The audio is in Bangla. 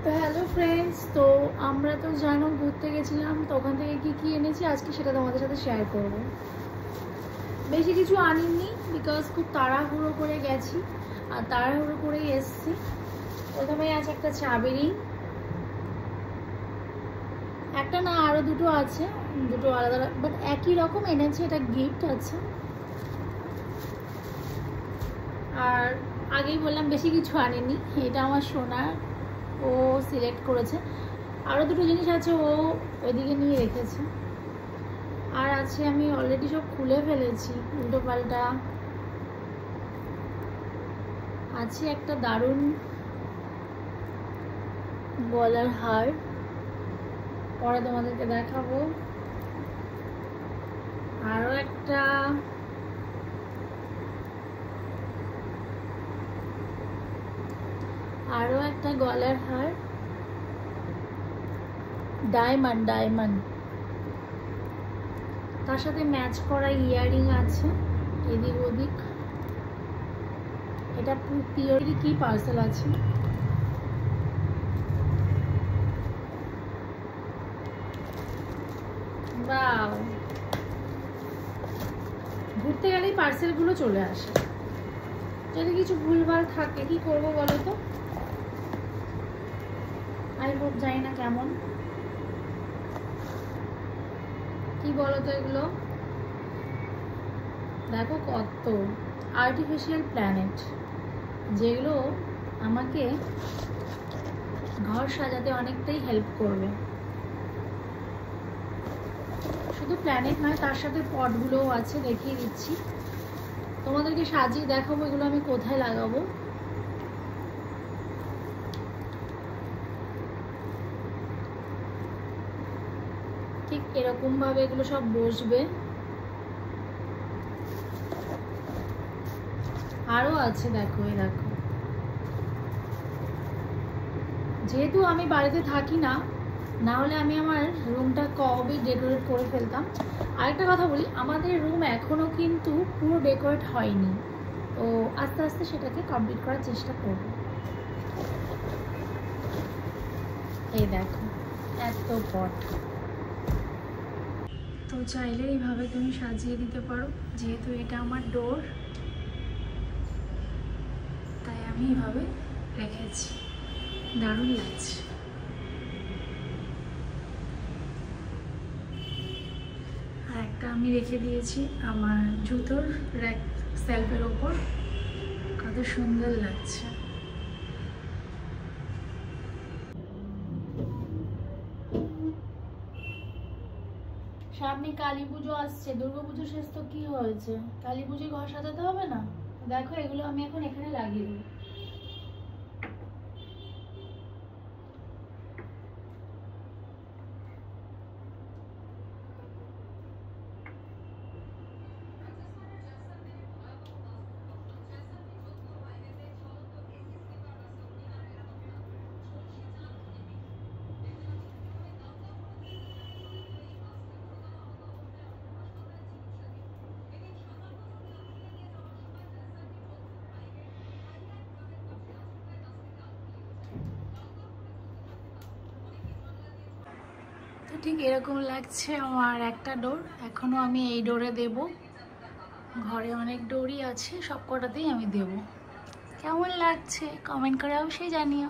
তো হ্যালো ফ্রেন্ডস, তো আমরা তো জানো ঘুরতে গেছিলাম, তো ওখান থেকে কি এনেছি আজকে সেটা তোমাদের সাথে শেয়ার করব। বেশি কিছু আনিনি বিকজ খুব তাড়াহুড়ো করে গেছি আর তাড়াহুড়ো করেই এসছি। প্রথমে আছে একটা চাবি, একটা না আরো দুটো আছে, দুটো আলাদা বাট একই রকম এনেছি, এটা গিফট আছে। আর আগেই বললাম বেশি কিছু আনিনি, এটা আমার সোনার, ও সিলেক্ট করেছে। আরও দুটো জিনিস আছে, ও ওইদিকে নিয়ে রেখেছে। আর আছে আমি অলরেডি সব খুলে ফেলেছি উল্টো পাল্টা। আছে একটা দারুণ গলার হার, পরে তোমাদেরকে দেখাবো। আরও একটা গলার হার, ডায়মন্ড, তার সাথে ম্যাচ করা ইয়াররিং আছে এদিক ওদিক। এটা পিওরলি কি পার্সেল আছে। বাও, ঘুরতে গেলেই পার্সেলগুলো চলে আসে। যদি কিছু ভুলভাল থাকে কি করবো বলো তো। আই হোপ, জানি না কেমন কি বলো তো এগুলো। দেখো কত আর্টিফিশিয়াল প্ল্যানেট, যেগুলো আমাকে ঘর সাজাতে অনেকটাই হেল্প করবে। শুধু প্ল্যানেট নয়, তার সাথে পটগুলোও আছে, দেখিয়ে দিচ্ছি তোমাদেরকে, সাজিয়ে দেখাবো এগুলো আমি কোথায় লাগাবো। ঠিক এরকম ভাবে এগুলো সব বসবে। আরো আছে, দেখো এই দেখো। যেহেতু আমি বাড়িতে থাকি না, না হলে আমি আমার রুমটা কবে ডেকোরেট করে ফেলতাম। আরেকটা কথা বলি, আমাদের রুম এখনো কিন্তু পুরো ডেকোরেট হয়নি, তো আস্তে আস্তে সেটাকে কমপ্লিট করার চেষ্টা করব। এই দেখো এত পট, তো চাইলে এইভাবে তুমি সাজিয়ে দিতে পারো। যেহেতু এটা আমার ডোর, তাই আমি এইভাবে রেখেছি, দারুণ লাগছে। আর একটা আমি রেখে দিয়েছি আমার জুতোর র্যাক সেলফের ওপর, কত সুন্দর লাগছে। সামনে কালী পুজো আসছে, দুর্গা পুজো শেষ তো কি হয়েছে, কালী পুজোয় ঘর সাজাতে হবে না? দেখো এগুলো আমি এখন এখানে লাগিয়ে দিই। তো ঠিক এরকম লাগছে আমার একটা ডোর। এখনো আমি এই ডোরে দেব, ঘরে অনেক ডোরই আছে, সব কটাতেই আমি দেব। কেমন লাগছে কমেন্ট করে অবশ্যই জানিও।